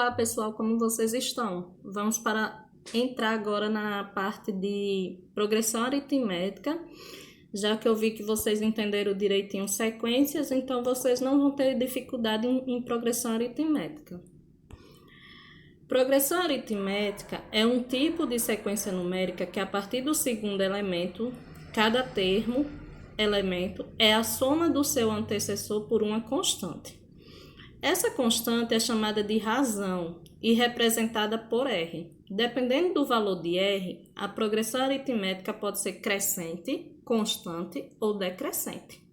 Olá, pessoal, como vocês estão? Vamos entrar agora na parte de progressão aritmética, já que eu vi que vocês entenderam direitinho sequências, então vocês não vão ter dificuldade em progressão aritmética. Progressão aritmética é um tipo de sequência numérica que, a partir do segundo elemento, cada termo, elemento, é a soma do seu antecessor por uma constante. Essa constante é chamada de razão e representada por R. Dependendo do valor de R, a progressão aritmética pode ser crescente, constante ou decrescente.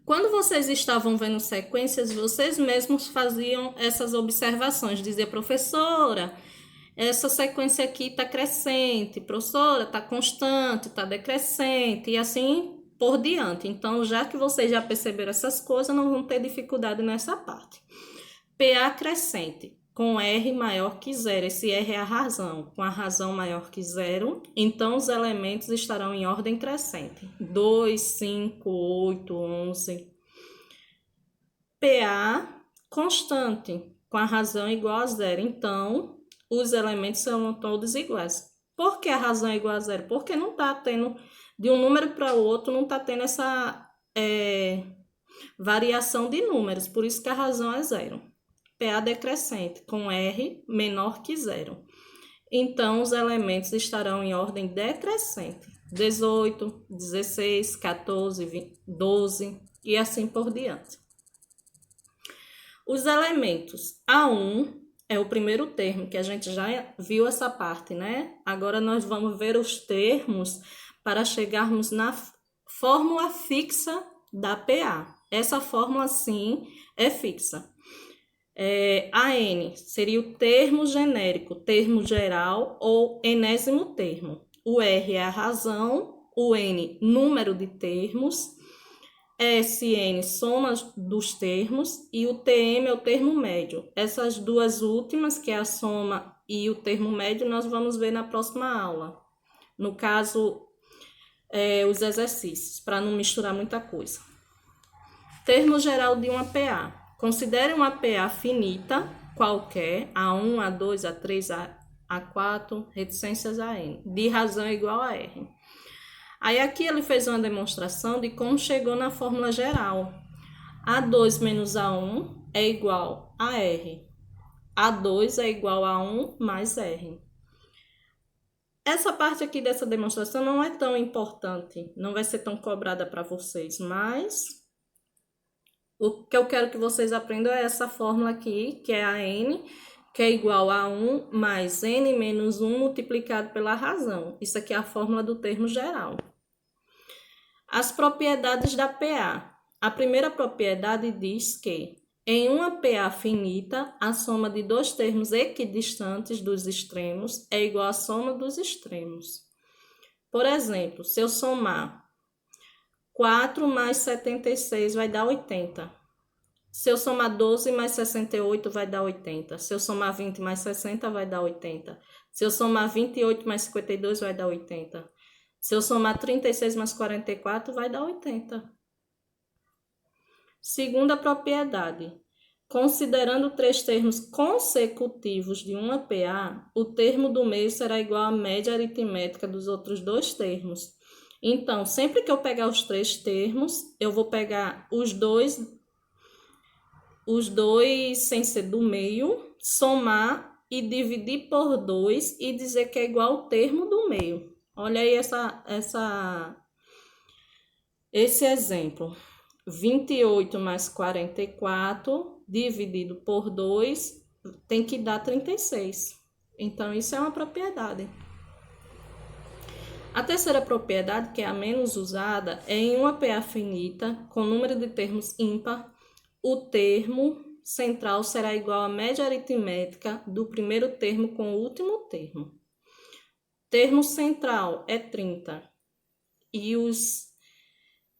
Quando vocês estavam vendo sequências, vocês mesmos faziam essas observações. Dizia, professora, essa sequência aqui está crescente, professora, está constante, está decrescente, e assim por diante. Então, já que vocês já perceberam essas coisas, não vão ter dificuldade nessa parte. PA crescente, com R maior que zero. Esse R é a razão. Com a razão maior que zero, então os elementos estarão em ordem crescente. 2, 5, 8, 11. PA constante, com a razão igual a zero. Então, os elementos são todos iguais. Por que a razão é igual a zero? Porque não está tendo, de um número para o outro, não está tendo essa variação de números. Por isso que a razão é zero. PA decrescente, com R menor que zero. Então, os elementos estarão em ordem decrescente. 18, 16, 14, 20, 12 e assim por diante. Os elementos A1 é o primeiro termo, que a gente já viu essa parte, né? Agora nós vamos ver os termos para chegarmos na fórmula fixa da PA. Essa fórmula, sim, é fixa. AN seria o termo genérico, termo geral ou enésimo termo. O R é a razão, o N, número de termos, SN, soma dos termos, e o TM é o termo médio. Essas duas últimas, que é a soma e o termo médio, nós vamos ver na próxima aula. No caso, os exercícios, para não misturar muita coisa. Termo geral de uma PA. Considere uma PA finita, qualquer, A1, A2, A3, A4, reticências a N, de razão igual a R. Aí aqui ele fez uma demonstração de como chegou na fórmula geral. A2 menos A1 é igual a R. A2 é igual a 1 mais R. Essa parte aqui dessa demonstração não é tão importante, não vai ser tão cobrada para vocês, mas o que eu quero que vocês aprendam é essa fórmula aqui, que é a N, que é igual a 1 mais N menos 1 multiplicado pela razão. Isso aqui é a fórmula do termo geral. As propriedades da PA. A primeira propriedade diz que, em uma PA finita, a soma de dois termos equidistantes dos extremos é igual à soma dos extremos. Por exemplo, se eu somar 4 mais 76 vai dar 80. Se eu somar 12 mais 68 vai dar 80. Se eu somar 20 mais 60 vai dar 80. Se eu somar 28 mais 52 vai dar 80. Se eu somar 36 mais 44, vai dar 80. Segunda propriedade. Considerando três termos consecutivos de uma PA, o termo do meio será igual à média aritmética dos outros dois termos. Então, sempre que eu pegar os três termos, eu vou pegar os dois sem ser do meio, somar e dividir por 2 e dizer que é igual ao termo do meio. Olha aí esse exemplo. 28 mais 44 dividido por 2 tem que dar 36. Então, isso é uma propriedade. A terceira propriedade, que é a menos usada, é em uma PA finita, com número de termos ímpar, o termo central será igual à média aritmética do primeiro termo com o último termo. Termo central é 30 e os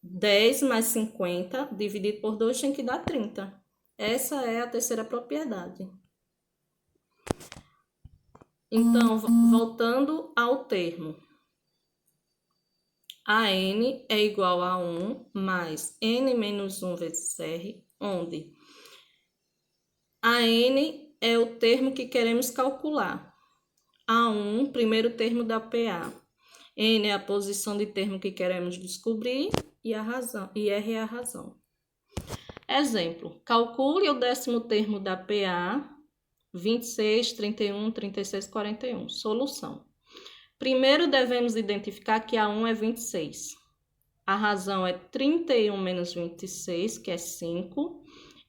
10 mais 50 dividido por 2 tem que dar 30. Essa é a terceira propriedade. Então, voltando ao termo. AN é igual a 1 mais N menos 1 vezes R, onde AN é o termo que queremos calcular. A1, primeiro termo da PA. N é a posição de termo que queremos descobrir e R é a razão. Exemplo, calcule o 10º termo da PA, 26, 31, 36, 41. Solução. Primeiro devemos identificar que A1 é 26. A razão é 31 menos 26, que é 5,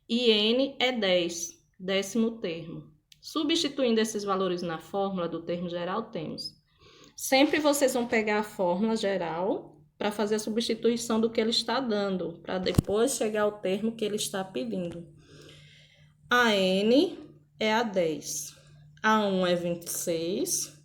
e N é 10, 10º termo. Substituindo esses valores na fórmula do termo geral, temos. Sempre vocês vão pegar a fórmula geral para fazer a substituição do que ele está dando, para depois chegar ao termo que ele está pedindo. A N é a 10, A1 é 26,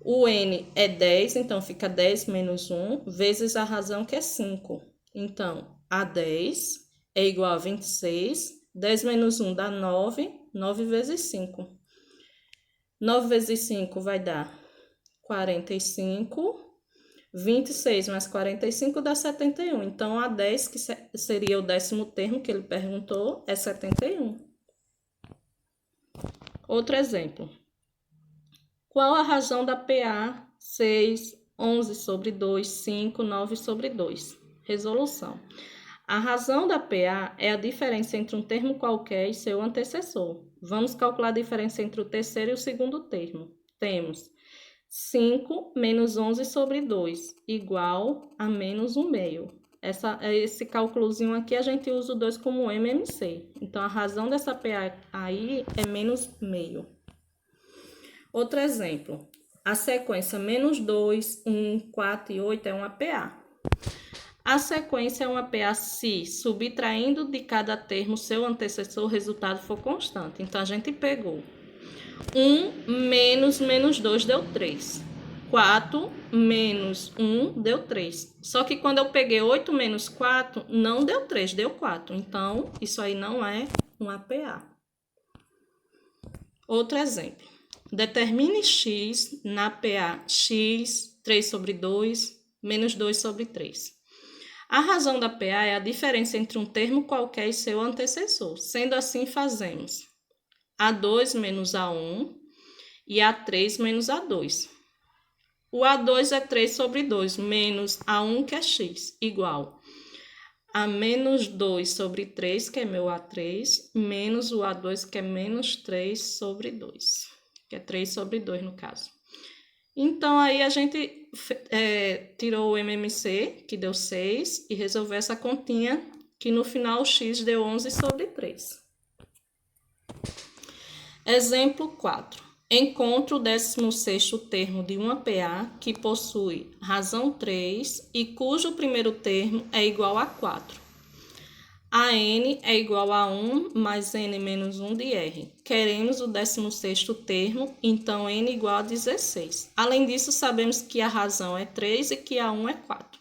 o N é 10, então fica 10 menos 1, vezes a razão que é 5. Então, a 10 é igual a 26, 10 menos 1 dá 9, 9 vezes 5. 9 vezes 5 vai dar 45, 26 mais 45 dá 71. Então, a 10, que seria o 10º termo que ele perguntou, é 71. Outro exemplo. Qual a razão da PA 6, 11 sobre 2, 5, 9 sobre 2? Resolução. A razão da PA é a diferença entre um termo qualquer e seu antecessor. Vamos calcular a diferença entre o terceiro e o segundo termo. Temos 5 menos 11 sobre 2, igual a menos 1 meio. Esse cálculozinho aqui a gente usa o 2 como MMC. Então, a razão dessa PA aí é menos meio. Outro exemplo. A sequência menos 2, 1, 4 e 8 é uma PA. A sequência é uma PA se, subtraindo de cada termo seu antecessor, o resultado for constante. Então, a gente pegou 1 menos 2 deu 3. 4 menos 1 deu 3. Só que quando eu peguei 8 menos 4, não deu 3, deu 4. Então, isso aí não é uma PA. Outro exemplo. Determine x na PA x, 3 sobre 2, menos 2 sobre 3. A razão da PA é a diferença entre um termo qualquer e seu antecessor. Sendo assim, fazemos A2 menos A1 e A3 menos A2. O A2 é 3 sobre 2, menos A1, que é x, igual a menos 2 sobre 3, que é meu A3, menos o A2, que é menos 3 sobre 2, que é 3 sobre 2 no caso. Então, aí a gente tirou o MMC, que deu 6, e resolveu essa continha, que no final o x deu 11 sobre 3. Exemplo 4. Encontre o 16º termo de uma PA que possui razão 3 e cujo primeiro termo é igual a 4. A N é igual a 1 mais N menos 1 de R. Queremos o 16º termo, então N igual a 16. Além disso, sabemos que a razão é 3 e que a 1 é 4.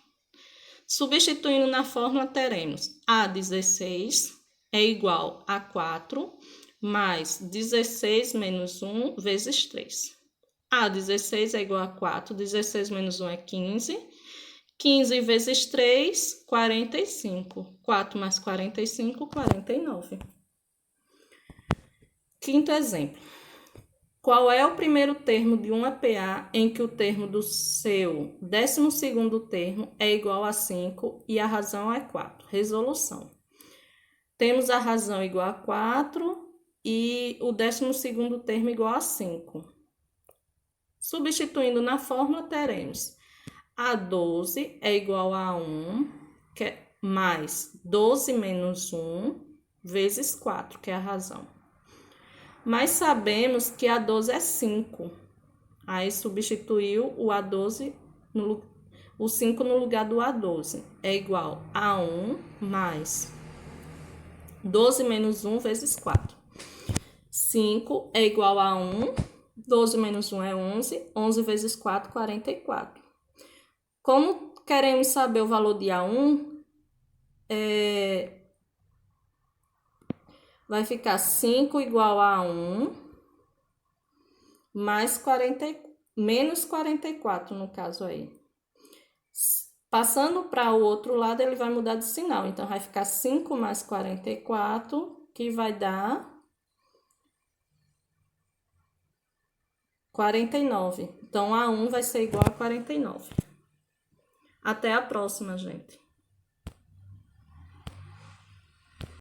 Substituindo na fórmula, teremos A16 é igual a 4 mais 16 menos 1 vezes 3. A16 é igual a 4, 16 menos 1 é 15. 15 vezes 3, 45. 4 mais 45, 49. Quinto exemplo. Qual é o primeiro termo de uma PA em que o termo do seu 12º termo é igual a 5 e a razão é 4? Resolução. Temos a razão igual a 4 e o 12º termo igual a 5. Substituindo na fórmula, teremos A12 é igual a 1, que é mais 12 menos 1, vezes 4, que é a razão. Mas sabemos que A12 é 5. Aí substituiu o A12, o 5 no lugar do A12. É igual a 1 mais 12 menos 1 vezes 4. 5 é igual a 1, 12 menos 1 é 11, 11 vezes 4, 44. Como queremos saber o valor de A1, vai ficar 5 igual a 1, mais menos 44 no caso aí. Passando para o outro lado, ele vai mudar de sinal. Então, vai ficar 5 mais 44, que vai dar 49. Então, A1 vai ser igual a 49. Até a próxima, gente.